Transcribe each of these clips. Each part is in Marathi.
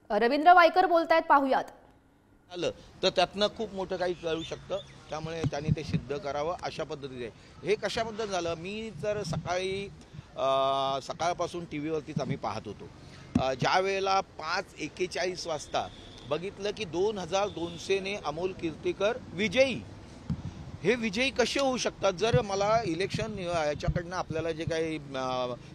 रवींद्र वायकर बोलतायत, पाहूयात. आलं तर त्यातनं खूप मोठं काही कळू शकतं, त्यामुळे त्यांनी ते सिद्ध करावं अशा पद्धतीने. हे कशाबद्दल झालं, मी तर सकाळपासून टी व्हीवरतीच आम्ही पाहत होतो. ज्या वेळेला 5:41 वाजता बघितलं की 2200ने अमोल कीर्तीकर विजयी. हे विजयी कसे होऊ शकतात? जर मला इलेक्शन याच्याकडनं आपल्याला जे काही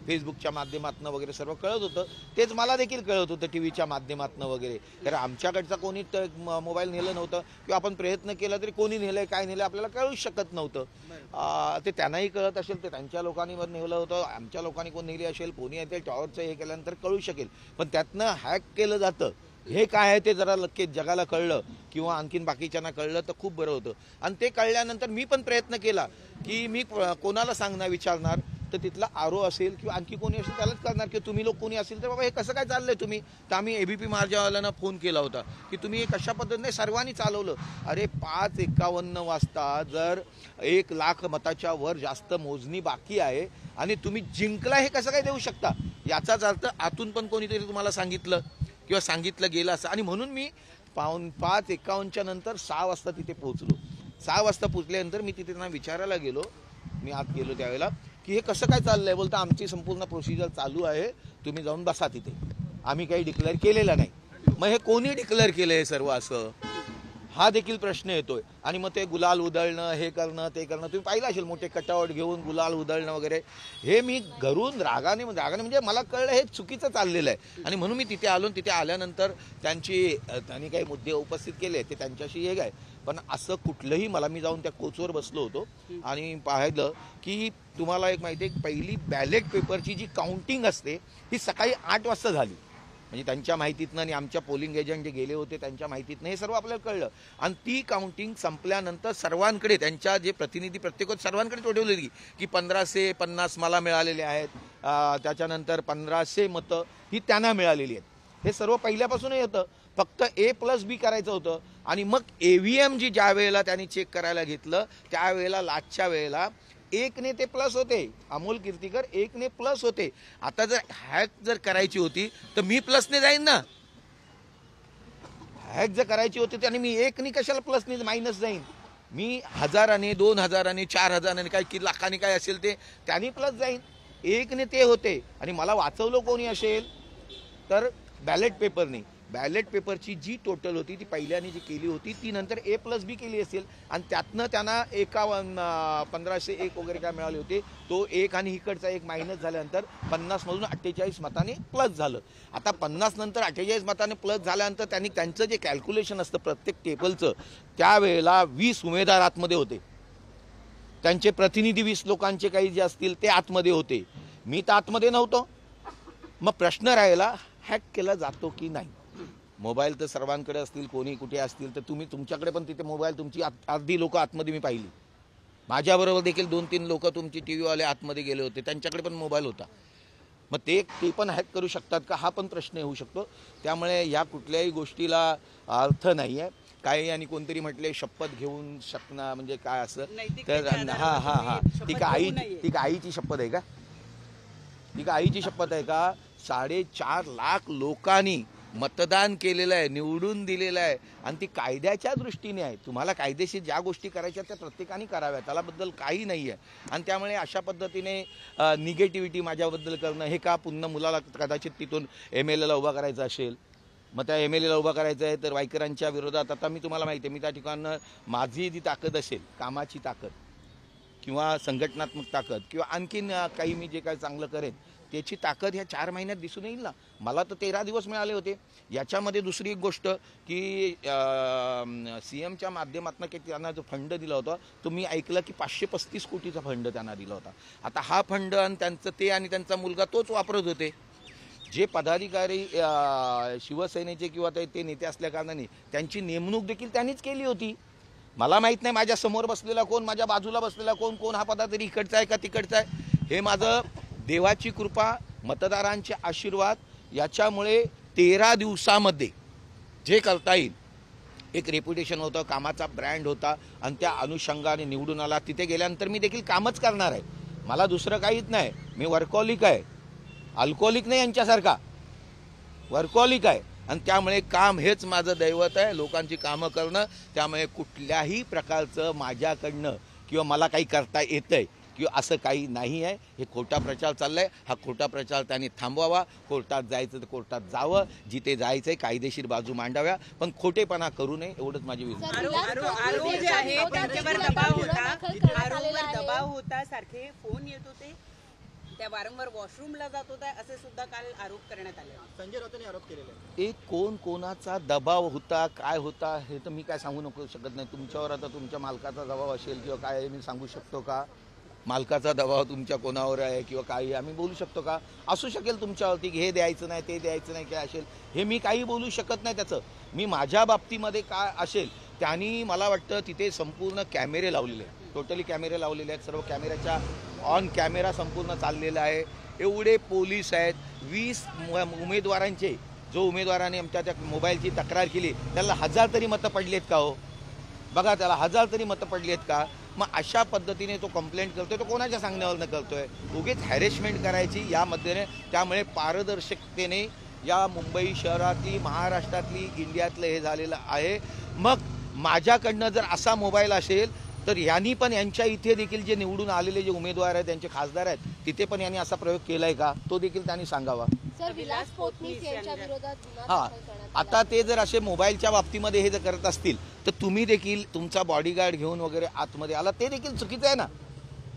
फेसबुकच्या माध्यमातून वगैरे सर्व कळत होतं, तेच मला देखील कळत होतं टी व्हीच्या माध्यमातून वगैरे. कारण आमच्याकडचा कोणी मोबाईल नेलं नव्हतं किंवा आपण प्रयत्न केला तरी कोणी नेलंय काय नेलं आपल्याला कळूच शकत नव्हतं. ते त्यांनाही कळत असेल, ते त्यांच्या लोकांनी नेलं होतं, आमच्या लोकांनी कोण नेली असेल, कोणी आहे ते टॉवरचं हे केल्यानंतर कळू शकेल. पण त्यातनं हॅक केलं जातं हे काय आहे ते जरा नक्कीच जगाला कळलं किंवा आणखीन बाकीच्यांना कळलं तर खूप बरं होतं. आणि ते कळल्यानंतर मी पण प्रयत्न केला की मी कोणाला सांगणार विचारणार, तर तिथला आरो असेल किंवा आणखी कोणी असेल त्यालाच करणार की तुम्ही लोक कोणी असेल तर बाबा हे कसं काय चाललंय तुम्ही. तर आम्ही एबीपी माझ्यावाल्यांना फोन केला होता की तुम्ही हे कशा पद्धतीने सर्वांनी चालवलं. अरे 5:51 वाजता जर 1,00,000 मताच्या वर जास्त मोजणी बाकी आहे आणि तुम्ही जिंकला, हे कसं काय देऊ शकता? याचाच अर्थ आतून पण कोणीतरी तुम्हाला सांगितलं किंवा सांगितलं गेलं असं. आणि म्हणून मी 5:51च्या नंतर 6 वाजता तिथे पोहोचलो. 6 वाजता पोहोचल्यानंतर मी तिथे त्यांना विचारायला गेलो, मी आत गेलो त्यावेळेला, की हे कसं काय चाललंय. बोलतं आमची संपूर्ण प्रोसिजर चालू आहे, तुम्ही जाऊन बसा तिथे, आम्ही काही डिक्लेअर केलेलं नाही. मग हे कोणी डिक्लेअर केलं हे सर्व असं, हा देखील प्रश्न येतोय. आणि मग ते गुलाल उधळणं, हे करणं ते करणं, तुम्ही पाहिलं असेल मोठे कटआउट घेऊन गुलाल उधळणं वगैरे, हे मी घरून रागाने म्हणजे मला कळलं हे चुकीचं चाललेलं आहे. आणि म्हणून मी तिथे आलो. तिथे आल्यानंतर त्यांनी काही मुद्दे उपस्थित केले, ते त्यांच्याशी हे काय. पण असं कुठलंही मी जाऊन त्या कोचवर बसलो होतो आणि पाहिलं की तुम्हाला एक माहिती आहे, पहिली बॅलेट पेपरची जी काउंटिंग असते ही सकाळी 8 वाजता झाली. म्हणजे त्यांच्या माहितीतनं आणि आमच्या पोलिंग एजंट जे गेले होते त्यांच्या माहितीतनं हे सर्व आपल्याला कळलं. आणि ती काउंटिंग संपल्यानंतर सर्वांकडे त्यांच्या जे प्रतिनिधी प्रत्येक सर्वांकडे पाठवली की 1550 मला मिळालेले आहेत, त्याच्यानंतर 1500 मतं ही त्यांना मिळालेली आहेत. हे सर्व पहिल्यापासून येतं, फक्त A+B करायचं होतं. आणि मग EVM जी ज्या वेळेला त्यांनी चेक करायला घेतलं त्यावेळेला लास्टच्या वेळेला 1ने ते प्लस होते, अमोल कीर्तीकर 1ने प्लस होते. आता जर हॅक जर करायची होती तर मी प्लसने जाईन ना. हॅक जर करायची होती त्याने मी 1ने कशाला प्लसने मायनस जाईन. मी 1000ने 2000ने 4000ने काय की लाखाने काय असेल ते त्यांनी प्लस जाईन. 1ने ते होते. आणि मला वाचवलं कोणी असेल तर बॅलेट पेपरने. बॅलेट पेपरची जी टोटल होती ती पहिल्याने जी केली होती ती नंतर A+B केली असेल आणि त्यातनं त्यांना 1501 वगैरे काय मिळाले होते. तो 1 आणि इकडचा 1 मायनस झाल्यानंतर 50 मधून 48 मताने प्लस झालं. आता 50 नंतर 48 मताने प्लस झाल्यानंतर त्यांनी त्यांचं जे कॅल्क्युलेशन असतं प्रत्येक टेबलचं, त्यावेळेला 20 उमेदवार आतमध्ये होते, त्यांचे प्रतिनिधी 20 लोकांचे काही जे असतील ते आतमध्ये होते. मी तर आतमध्ये नव्हतो. मग प्रश्न राहिला हॅक केला जातो की नाही. मोबाईल तर सर्वांकडे असतील, कोणी कुठे असतील तर तुमच्याकडे पण तिथे मोबाईल, तुमची अर्धी लोक आतमध्ये मी पाहिली. माझ्याबरोबर देखील 2-3 लोक तुमची टी व्हीवाले आतमध्ये गेले होते, त्यांच्याकडे पण मोबाईल होता. मग ते पण हॅक करू शकतात का, हा पण प्रश्न येऊ शकतो. त्यामुळे या कुठल्याही गोष्टीला अर्थ नाही आहे. काही आणि कोणतरी म्हटले शपथ घेऊन शकणं म्हणजे काय असं, तर हा ती का आईची शपथ आहे का? ती का आईची शपथ आहे का? 4.5 लाख लोकांनी मतदान केलेलं आहे, निवडून दिलेलं आहे. आणि ती कायद्याच्या दृष्टीने आहे. तुम्हाला कायदेशीर ज्या गोष्टी करायच्या त्या प्रत्येकाने कराव्या, त्यालाबद्दल काही नाही आहे. आणि त्यामुळे अशा पद्धतीने निगेटिव्हिटी माझ्याबद्दल करणं, हे का पुन्हा मुलाला कदाचित तिथून MLA ला उभा करायचं असेल, मग त्या MLA ला उभा करायचं आहे तर वायकरांच्या विरोधात. आता मी तुम्हाला माहिती आहे, मी त्या ठिकाणं माझी जी ताकद असेल, कामाची ताकद किंवा संघटनात्मक ताकद किंवा आणखीन काही मी जे काही चांगलं करेन त्याची ताकद ह्या 4 महिन्यात दिसून येईल ना. मला तर 13 दिवस मिळाले होते. याच्यामध्ये दुसरी एक गोष्ट की CMच्या माध्यमातून की त्यांना जो फंड दिला होता तो मी ऐकलं की 535 कोटीचा फंड त्यांना दिला होता. आता हा फंड आणि त्यांचा मुलगा तोच वापरत होते. जे पदाधिकारी शिवसेनेचे किंवा ते नेते असल्या कारणाने त्यांची नेमणूक देखील त्यांनीच केली होती. मला माहीत नाही माझ्या समोर बसलेला कोण, माझ्या बाजूला बसलेला कोण हा पदाधिकारी इकडचा आहे का तिकडचा आहे. हे माझं देवाची कृपा, मतदारांचे आशीर्वाद याच्यामुळे 13 दिवसामध्ये जे करता येईल, एक रेप्युटेशन होतं, कामाचा ब्रँड होता आणि त्या अनुषंगाने निवडून आला. तिथे गेल्यानंतर मी देखील कामच करणार आहे. मला दुसरं काहीच नाही. मी वर्कॉलिक आहे, अल्कोहोलिक नाही यांच्यासारखा, वर्कॉलिक आहे. आणि त्यामुळे काम हेच माझं दैवत आहे, लोकांची कामं करणं. त्यामुळे कुठल्याही प्रकारचं माझ्याकडनं किंवा मला काही करता येतंय किंवा असं काही नाही आहे. हे खोटा प्रचार चाललाय. हा खोटा प्रचार त्यांनी थांबवावा. कोर्टात जायचं तर कोर्टात जावं, जिथे जायचंय कायदेशीर बाजू मांडाव्या, पण खोटेपणा करू नये एवढंच माझी विनंती. आरोप जे आहे त्यांच्यावर दबाव होता, सारखे फोन येत होते, त्या वारंवार वॉशरूमला जात होता, असे सुद्धा काल आरोप करण्यात आले. संजय राऊतांनी आरोप केलेले. एक कोणाचा दबाव होता, काय होता हे तर मी काय सांगू नको शकत नाही. तुमच्यावर आता तुमच्या मालकाचा दबाव असेल किंवा काय मी सांगू शकतो का? मालकाचा दबाव तुमच्या कोणावर आहे किंवा काही आम्ही बोलू शकतो का? असू शकेल तुमच्यावरती की हे द्यायचं नाही, ते द्यायचं नाही, काय असेल हे मी काही बोलू शकत नाही. त्याचं मी माझ्या बाबतीमध्ये काय असेल त्यांनी मला वाटतं तिथे संपूर्ण कॅमेरे लावलेले आहेत, टोटली कॅमेरे लावलेले आहेत. सर्व कॅमेऱ्याच्या ऑन कॅमेरा संपूर्ण चाललेला आहे. एवढे पोलीस आहेत. 20 उमेदवारांचे जो उमेदवाराने आमच्या त्या मोबाईलची तक्रार केली त्याला 1000 तरी मतं पडली आहेत का हो? बघा, त्याला 1000 तरी मतं पडली आहेत का? मग अशा पद्धतीने तो कंप्लेंट करतोय, तो कोणाच्या सांगण्यावरनं करतोय? उगीच हॅरेसमेंट करायची यामध्ये. त्यामुळे पारदर्शकतेने या मुंबई शहरातली, महाराष्ट्रातली, इंडियातलं हे झालेलं आहे. मग माझ्याकडनं जर असा मोबाईल असेल तर यांनी पण यांच्या इथे देखील जे निवडून आलेले जे उमेदवार आहेत, त्यांचे खासदार आहेत, तिथे पण यांनी असा प्रयोग केलाय का? तो देखील त्यांनी सांगावा. सर, विलास पोतनीस यांच्या विरोधात गुन्हा हा, दाखल करण्यात आला. आता ते जर असे मोबाईलच्या बाबतीमध्ये हे जर करत असतील तर तुम्ही देखील तुमचा बॉडीगार्ड घेऊन वगैरे आतमध्ये आला, ते देखील चुकीचं आहे ना.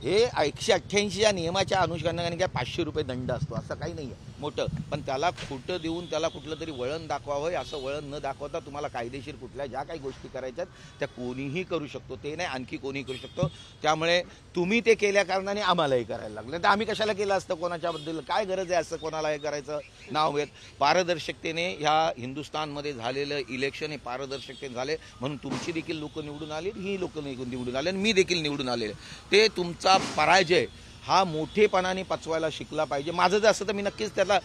हे 188 या नियमाच्या अनुषंगाने काय 500 रुपये दंड असतो असं काही नाही आहे मोठं. पण त्याला खोटं देऊन त्याला कुठलं तरी वळण दाखवावं. असं वळण न दाखवता तुम्हाला कायदेशीर कुठल्या ज्या काही गोष्टी करायच्यात त्या कोणीही करू शकतो, ते नाही आणखी कोणीही करू शकतो. त्यामुळे तुम्ही ते केल्या कारणाने आम्हालाही करायला लागलं. तर आम्ही कशाला केलं असतं? कोणाच्याबद्दल काय गरज आहे असं कोणाला हे करायचं? नाव येत पारदर्शकतेने ह्या हिंदुस्थानमध्ये झालेलं इलेक्शन हे पारदर्शकतेने झाले म्हणून तुमची देखील लोक निवडून आली, ही लोक निवडून आले आणि मी देखील निवडून आलेले. ते तुमचा पराजय हा मोठेपणाने पचवायला शिकला पाहिजे. माझं जर असं तर मी नक्कीच त्याला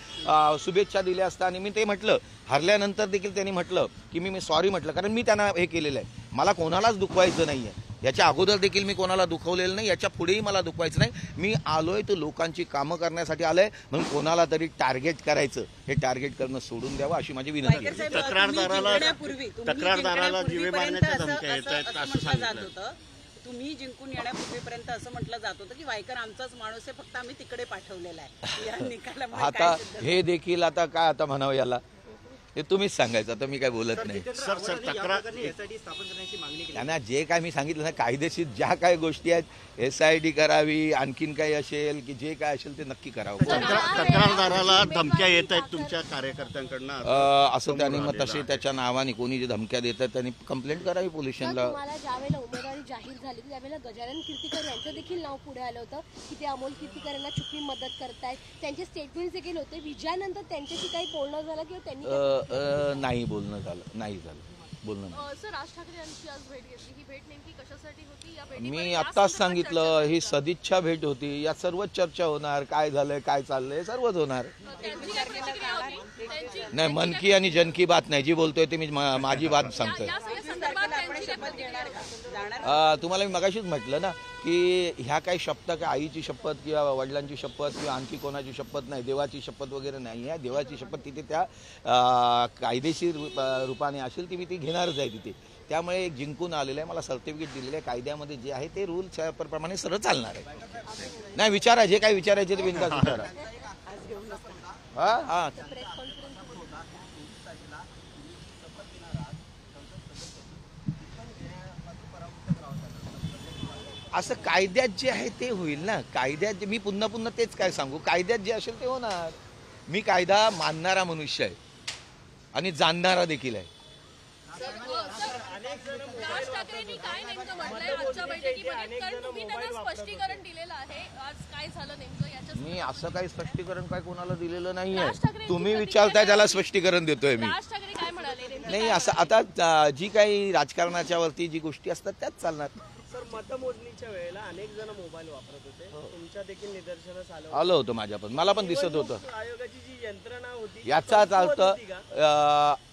शुभेच्छा दिल्या असता आणि मी ते म्हटलं. हरल्यानंतर देखील त्यांनी म्हटलं की मी सॉरी म्हटलं, कारण मी त्यांना हे केलेलं आहे. मला कोणालाच दुखवायचं नाही आहे. याच्या अगोदर देखील मी कोणाला दुखवलेलं नाही, याच्या पुढेही मला दुखवायचं नाही. मी आलोय तर लोकांची कामं करण्यासाठी आलोय, म्हणून कोणाला तरी टार्गेट करायचं, हे टार्गेट करणं सोडून द्यावं अशी माझी विनंती आहे. तक्रारदाराला जीवे मारण्याच्या धमक्या येत आहेत असं सांगितलं होतं. तुम्ही जिंकून येण्यापूर्वीपर्यंत असं म्हटलं जात होतं की वायकर आमचाच माणूस आहे, फक्त आम्ही तिकडे पाठवलेला आहे. या निकालामुळे आता हे देखील आता काय आता म्हणावं याला, हे तुम्हीच सांगायचं. आता मी काय बोलत नाही. सर तक्रार स्थापन करण्याची मागणी केली. त्यांना जे काय मी सांगितलं ना, कायदेशीर ज्या काही गोष्टी आहेत SIT करावी, आणखीन काही असेल की जे काय असेल ते नक्की करावं. तक्रारदाराला धमक्या येत आहेत तुमच्या कार्यकर्त्यांकडनं असं त्यांनी मग तसे त्याच्या नावाने कोणी जे धमक्या देतात त्यांनी कंप्लेंट करावी पोलीस सर, स्टेशनला. तुम्हाला ज्यावेळेला उमेदवारी जाहीर झाली त्यावेळेला गजानन कीर्तीकर यांचं देखील नाव पुढे आलं होतं की ते अमोल कीर्तीकर यांना चुकून मदत करतायत. त्यांचे स्टेटमेंट्स देखील होते. विजयानंतर त्यांच्याशी काही बोलणं झालं किंवा त्यांनी नाही बोलणं झालं, नाही झालं बोलणं नाही. सर, राज ठाकरे यांची आज भेट घेतली. ही भेट नेमकी कशासाठी होती? या मी आत्ताच सांगितलं, ही सदिच्छा भेट होती. यात सर्वच चर्चा होणार, काय झालंय, काय चाललंय, सर्वच होणार. नाही, मन की आणि जन की बात नाही. जी बोलतोय ते मी माझी बात सांगतोय. तुम्हाला मी मगाशीच म्हटलं ना की ह्या काही शपथ काय आईची शपथ किंवा वडिलांची शपथ किंवा आणखी कोणाची शपथ नाही, देवाची शपथ वगैरे नाही आहे. देवाची शपथ तिथे त्या कायदेशीर रूपाने असेल ती मी ती घेणारच आहे तिथे. त्यामुळे एक जिंकून आलेलं आहे, मला सर्टिफिकेट दिलेलं आहे. कायद्यामध्ये जे आहे ते रूल्स प्रमाणे सरळ चालणार आहे. नाही, विचारा जे काही विचारायचे ते बिनधास्त विचारा. हा हा असं कायद्यात जे आहे ते होईल ना. कायद्यात मी पुन्हा पुन्हा तेच काय सांगू, कायद्यात जे असेल ते होणार. मी कायदा मानणारा मनुष्य आहे आणि जाणणारा देखील आहे. राज ठाकरेंनी काय नेमकं म्हटलंय आजच्या बैठकीमध्ये? कारण तुम्ही त्यांना स्पष्टीकरण दिलेलं आहे. आज काय झालं नेमकं याच्या? मी असं काही स्पष्टीकरण काय कोणाला दिलेलं नाहीये. राज ठाकरेंची तुम्ही विचारताय त्याला स्पष्टीकरण देतोय मी. राज ठाकरे काय म्हणाले नेमकं? नाही, असं आता जी काही राजकारणाच्या वरती जी गोष्टी असतात त्याच चालणार. सर, मतमोजणीच्या वेळेला अनेक जण मोबाईल वापरत होते. तुमच्या देखील निदर्शनास आलं होतं माझ्या पण, मला पण दिसत होतं. आयोगाची जी यंत्रणा होती याचा अर्थ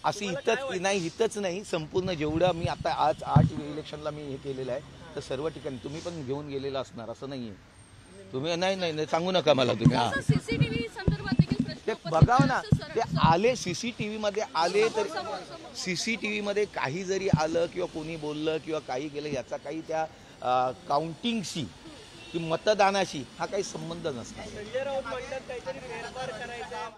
अशी इथंच नाही, संपूर्ण जेवढं मी आता आज 8 इलेक्शनला मी हे केलेलं आहे तर सर्व ठिकाणी तुम्ही पण घेऊन गेलेला असणार असं नाहीये. तुम्ही नाही सांगू नका मला तुम्ही. हा, सीसीटीव्ही संदर्भात देखील प्रश्न ते बघाव ना, ते आले सीसीटीव्ही मध्ये आले तर सीसीटीव्ही मध्ये काही जरी आलं किंवा कोणी बोललं किंवा काही केलं याचा काही त्या काउंटिंगशी की मतदानाशी हा काही संबंध नसतो. संजय राऊत म्हणतात काहीतरी फेरफार करायचा.